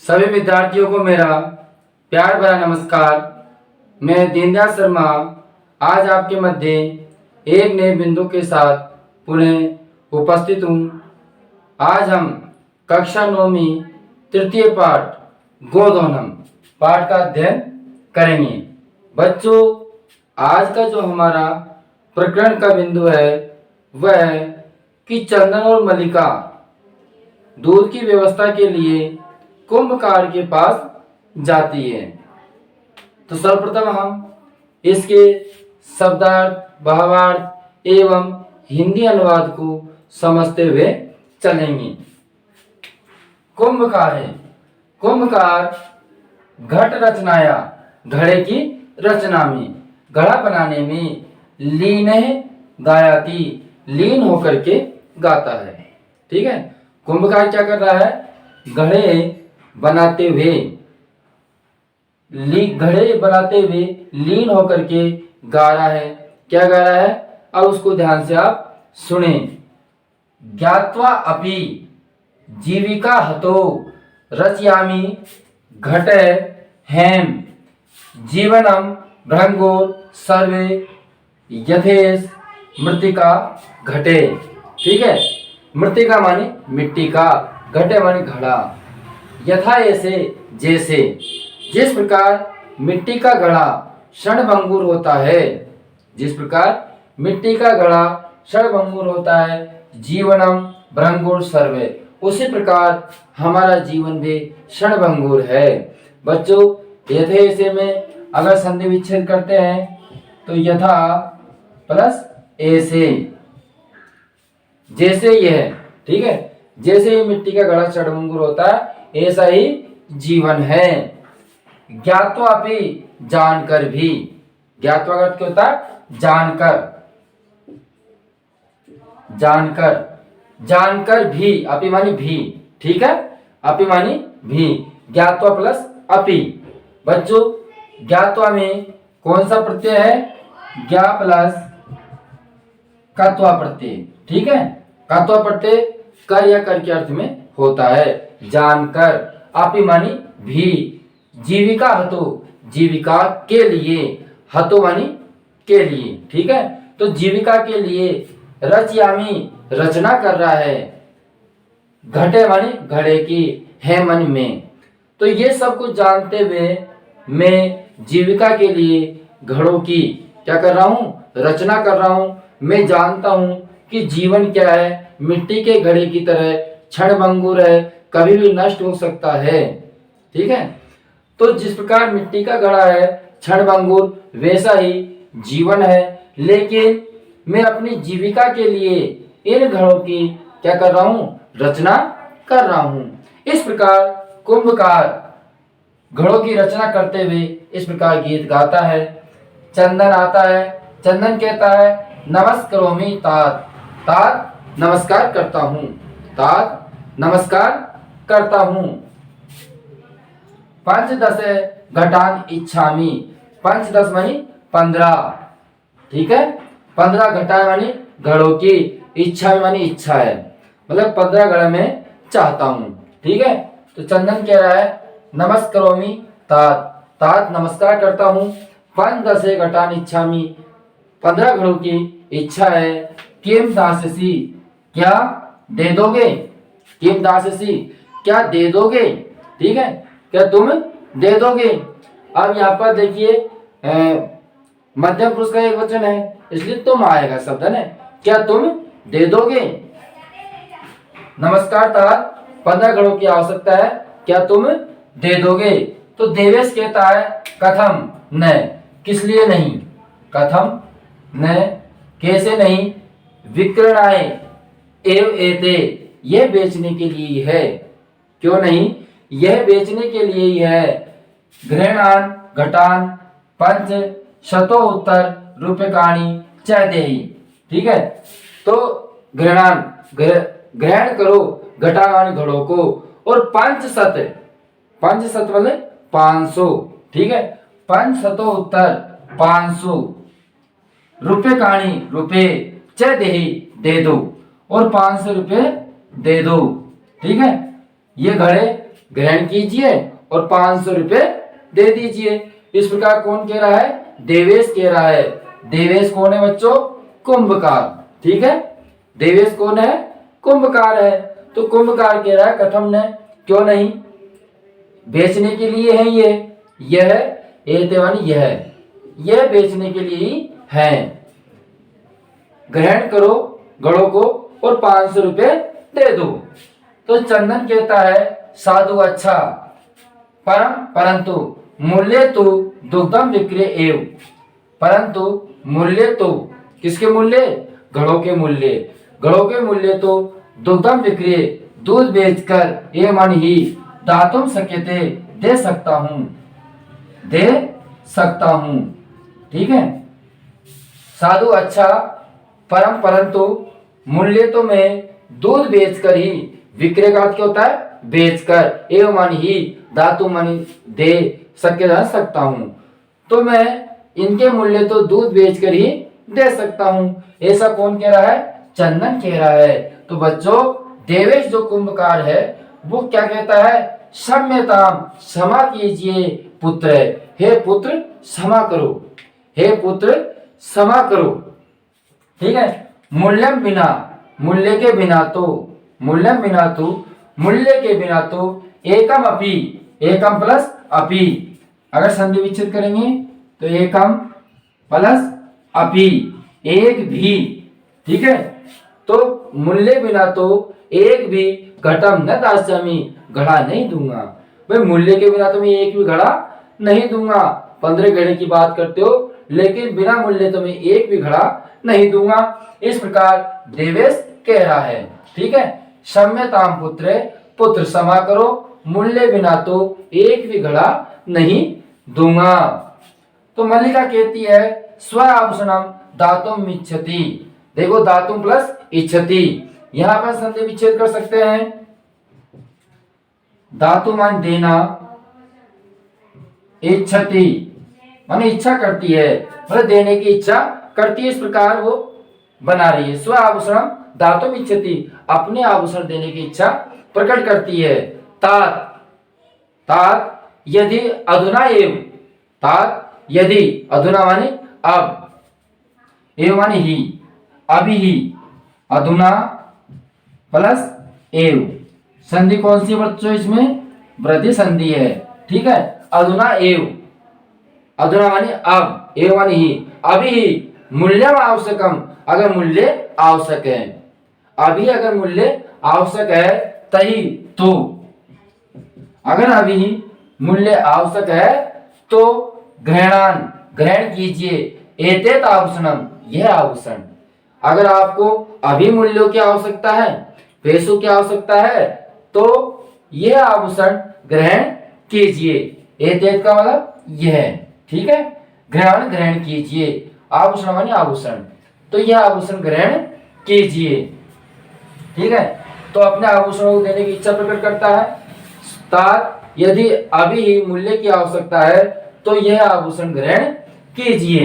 सभी विद्यार्थियों को मेरा प्यार भरा नमस्कार। मैं दीनदयाल शर्मा आज आपके मध्य एक नए बिंदु के साथ पुनः उपस्थित हूँ। आज हम कक्षा 9वीं तृतीय पाठ गोधोनम पाठ का अध्ययन करेंगे। बच्चों, आज का जो हमारा प्रकरण का बिंदु है वह है कि चंदन और मल्लिका दूध की व्यवस्था के लिए कुंभकार के पास जाती है। तो सर्वप्रथम हम इसके शब्दार्थ, भावार्थ एवं हिंदी अनुवाद को समझते हुए चलेंगे। कुंभकार है। कुंभकार घट रचनाया, घड़े की रचना में, घड़ा बनाने में, लीन गायाती, लीन होकर के गाता है। ठीक है, कुंभकार क्या कर रहा है? घड़े बनाते हुए लीन होकर के गा रहा है। क्या गा रहा है? अब उसको ध्यान से आप सुने। ज्ञात्वा अपि जीविका हतो रचयामि घटे हेम जीवनम भृंगोर सर्वे यथेश मृतिका घटे। ठीक है, मृतिका माने मिट्टी का, घटे माने घड़ा। यथा ऐसे, जैसे, जिस प्रकार मिट्टी का घड़ा क्षणभंगुर होता है, जिस प्रकार मिट्टी का घड़ा क्षणभंगुर होता है, जीवनम भृंगुर सर्वे, उसी प्रकार हमारा जीवन भी क्षणभंगुर है। बच्चों, यथे ऐसे में अगर संधि विच्छेद करते हैं तो यथा प्लस ऐसे, जैसे यह, ठीक है, जैसे ही मिट्टी का घड़ा क्षणभंगुर होता है ऐसा ही जीवन है। ज्ञात्वा भी, जानकर भी, ज्ञात्वा का अर्थ क्या होता है? जानकर, जानकर, जानकर भी, अपि मानी भी। ठीक है, अपि मानी भी, ज्ञात्वा प्लस अपि। बच्चों, ज्ञात्वा में कौन सा प्रत्यय है? ज्ञा प्लस कत्वा प्रत्यय। ठीक है, कत्वा प्रत्यय कर या कर के अर्थ में होता है। जानकर, अपि मानी भी, जीविका हतो, जीविका के लिए, हतो मानी के लिए। ठीक है, तो जीविका के लिए, रचयामी, रचना कर रहा है, घटे मानी घड़े की, है मानी में। तो ये सब कुछ जानते हुए मैं जीविका के लिए घड़ों की क्या कर रहा हूँ? रचना कर रहा हूँ। मैं जानता हूँ कि जीवन क्या है, मिट्टी के घड़े की तरह क्षणभंगुर है, कभी भी नष्ट हो सकता है। ठीक है, तो जिस प्रकार मिट्टी का घड़ा है क्षणभंगुर, वैसा ही जीवन है। लेकिन मैं अपनी जीविका के लिए इन घड़ों की क्या कर रहा हूँ? रचना कर रहा हूँ। इस प्रकार कुंभकार घड़ों की रचना करते हुए इस प्रकार गीत गाता है। चंदन आता है, चंदन कहता है नमस्करोमि तात, तात नमस्कार करता हूँ, तात नमस्कार करता हूँ। पंचदश घटान इच्छामि, पंचदश मानी 15। ठीक है, 15 घटा मानी घड़ों की, इच्छा मानी इच्छा है, मतलब 15 घड़ा में चाहता हूँ। ठीक है, तो चंदन कह रहा है नमस्करोमि तात, तात नमस्कार करता हूँ। 15 घटान इच्छामि, 15 घड़ों की इच्छा है। किम दाससी, क्या दे दोगे? किम दाससी, क्या दे दोगे? ठीक है, क्या तुम दे दोगे? अब यहाँ पर देखिए मध्यम पुरुष का एक वचन है, इसलिए तुम आएगा शब्द है। क्या तुम दे दोगे? नमस्कार तात 15 घड़ों की आवश्यकता है, क्या तुम दे दोगे? तो देवेश कहता है कथम न, किस लिए नहीं? कथम न, कैसे नहीं? विक्रणाय एव एते, यह बेचने के लिए ही है। क्यों नहीं? यह बेचने के लिए ही है। गृहणान घटान पंच शतोत्तर रूपकाणी च देहि। ठीक है, तो गृहणान, ग्रहण करो घटान घड़ों को, और 500, 500 मतलब 500। ठीक है, 500 500 रुपये कहानी, रुपये च देहि, दे दो, और 500 रुपये दे दो। ठीक है, ये घड़े ग्रहण कीजिए और 500 रुपये दे दीजिए। इस प्रकार कौन कह रहा है? देवेश कह रहा है। देवेश कौन है बच्चों? कुंभकार। ठीक है, देवेश कौन है? कुंभकार है। तो कुंभकार कह रहा है कथम न, क्यों नहीं, बेचने के लिए है यह एतेवानी यह बेचने के लिए ही है। ग्रहण करो गणों को और 500 रुपये दे दो। तो चंदन कहता है साधु अच्छा, परंतु मूल्य तो दुग्धम विक्रय एव। परंतु मूल्य तो किसके मूल्य? घड़ों के मूल्य। घड़ों के मूल्य तो दुग्धम विक्रय, दूध बेचकर ये मन ही दातुम शक्यते, दे सकता हूं। ठीक है, साधु अच्छा परंतु मूल्य तो मैं दूध बेचकर ही, विक्रय का अर्थ क्या होता है? बेचकर, एवं मन ही धातु मन दे सकता हूं। तो मैं इनके मूल्य तो दूध बेचकर ही दे सकता हूं। ऐसा कौन कह रहा है? चंदन कह रहा है। तो बच्चों देवेश जो कुंभकार है वो क्या कहता है? क्षम्यताम, क्षमा कीजिए पुत्र, हे पुत्र क्षमा करो, हे पुत्र क्षमा करो। ठीक है, मूल्यम बिना, मूल्य के बिना तो, मूल्यम बिना तो, मूल्य के बिना तो एकम अपि, एकम प्लस अपि, अगर संधि विच्छेद करेंगे तो एकम प्लस अपि, एक भी। ठीक है, तो मूल्य बिना तो एक भी घटम न दास्यामि, घड़ा नहीं दूंगा। भाई मूल्य के बिना तो मैं एक भी घड़ा नहीं दूंगा। 15 घड़े की बात करते हो, लेकिन बिना मूल्य तो मैं एक भी घड़ा नहीं दूंगा। इस प्रकार देवेश कह रहा है। ठीक है, क्षम्यताम पुत्र, पुत्र क्षमा करो, मूल्य बिना तो एक भी घड़ा नहीं दूंगा। तो मल्लिका कहती है स्व आभूषणम दातुम इच्छति। देखो दातुम प्लस इच्छति, यहां पर संधि विच्छेद कर सकते हैं। धातु मान देना, इच्छति माने इच्छा करती है, मतलब देने की इच्छा करती है। इस प्रकार वो बना रही है। स्व आभूषण धातुम इच्छति, अपने आभूषण देने की इच्छा प्रकट करती है। तात, तात यदि अधुना एव, तात यदि अधुना माने अब, एव माने ही, अभी ही, अधुना प्लस एव। संधि कौन सी बच्चों? इसमें वृद्धि संधि है। ठीक है, अधुना एव, अधुना माने अब, एव माने ही, अभी ही, मूल्यम आवश्यकम, अगर मूल्य आवश्यक है, अभी अगर मूल्य आवश्यक है तही तो, अगर अभी मूल्य आवश्यक है तो ग्रहणान, ग्रहण कीजिए, एतेत आभूषणम, यह आभूषण। अगर आपको अभी मूल्यों की आवश्यकता है, पैसों की आवश्यकता है, तो यह आभूषण ग्रहण कीजिए। एतेत का मतलब यह। ठीक है, ग्रहण, ग्रहण कीजिए, आभूषण माने आभूषण, तो यह आभूषण ग्रहण कीजिए। ठीक है, तो अपने आभूषणों को देने की इच्छा प्रकट करता है। तात यदि अभी ही मूल्य की आवश्यकता है तो यह आभूषण ग्रहण कीजिए।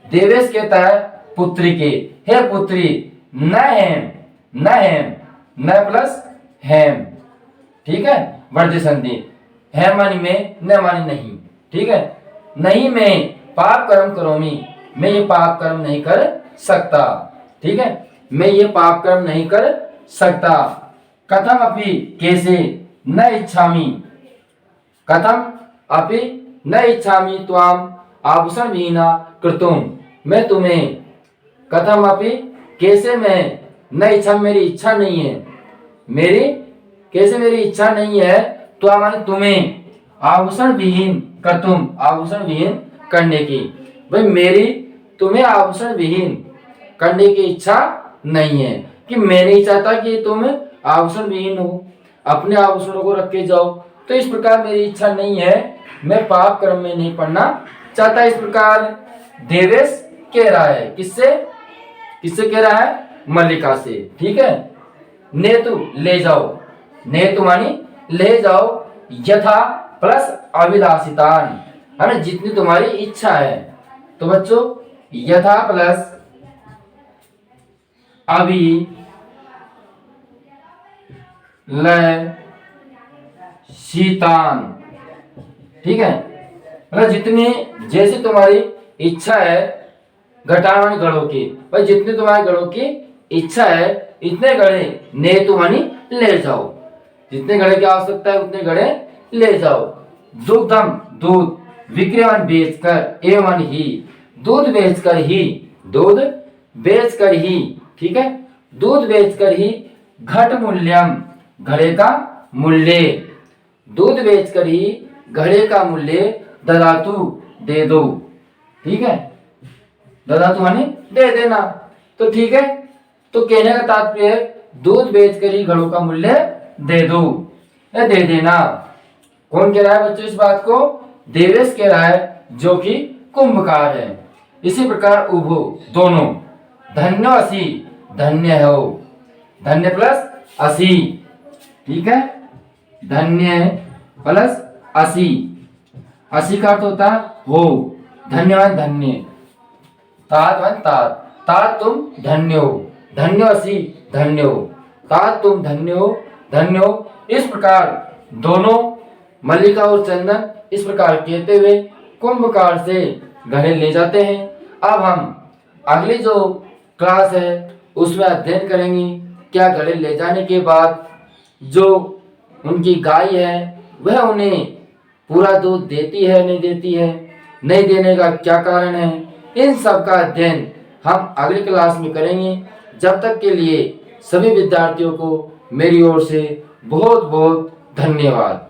देवेश कहता है पुत्री के, हे पुत्री, न हेम, न हेम, न प्लस हेम। ठीक है, वर्ज्य संधि, हेम मानी में, न मानी नहीं। ठीक है, नहीं मैं पाप कर्म करोमी, मैं ये पाप कर्म नहीं कर सकता। ठीक है, मैं ये पाप कर्म नहीं कर सकता। कथम अपि, कैसे, न इच्छामि, कथम अपि न इच्छामि त्वाम आभूषण विहीना कृतुम, मैं तुम्हें, कथम अपि कैसे, मैं, न इच्छा मेरी इच्छा नहीं है, मेरी कैसे मेरी इच्छा नहीं है, त्वाम माने तुम्हें, आभूषण विहीन कर्तुम, आभूषण विहीन करने की। भाई मेरी तुम्हें आभूषण विहीन करने की इच्छा नहीं है, कि मैं नहीं चाहता कि तुम आभूषण विहीन हो, अपने आभूषणों को रख के जाओ। तो इस प्रकार मेरी इच्छा नहीं है, मैं पाप कर्म में नहीं पड़ना चाहता। इस प्रकार देवेश कह रहा है। किससे? किससे कह रहा है? मल्लिका से। ठीक है, नेतु ले जाओ, नेतु मानी ले जाओ, यथा प्लस अभिलाषितान, है ना, जितनी तुम्हारी इच्छा है। तो बच्चों यथा प्लस अभी ल शीतान। ठीक है, मतलब जितनी जैसे तुम्हारी इच्छा है, घटान मानी घड़ों की, भाई जितने तुम्हारे घड़ों की इच्छा है इतने घड़े ने तुम मानी ले जाओ, जितने घड़े की आवश्यकता है उतने घड़े ले जाओ। दुग्धम दूध, विक्रयण बेचकर, एवं मानी ही, दूध बेचकर ही, दूध बेचकर ही, ठीक है, दूध बेचकर ही, घट मूल्यम, घड़े का मूल्य, दूध बेचकर ही घड़े का मूल्य, ददातु दे दो। ठीक है, ददातु माने दे देना। तो ठीक है, तो कहने का तात्पर्य है दूध बेचकर ही घड़ों का मूल्य दे दो या दे देना। कौन कह रहा है बच्चों इस बात को? देवेश कह रहा है, जो कि कुंभकार है। इसी प्रकार उभो दोनों, धन्यो असी, धन्य हो, धन्य प्लस असी। ठीक है, धन्य प्लस असी, असी का अर्थ होता है हो, धन्यवाद धन्य, तात तात, तात तुम धन्य हो, धन्यो असी धन्य हो, तात तुम धन्य हो, धन्य हो। इस प्रकार दोनों मल्लिका और चंदन इस प्रकार कहते हुए कुंभकार से घड़े ले जाते हैं। अब हम अगली जो क्लास है उसमें अध्ययन करेंगे क्या घड़े ले जाने के बाद जो उनकी गाय है वह उन्हें पूरा दूध देती है नहीं देती है, नहीं देने का क्या कारण है, इन सब का अध्ययन हम अगली क्लास में करेंगे। जब तक के लिए सभी विद्यार्थियों को मेरी ओर से बहुत बहुत धन्यवाद।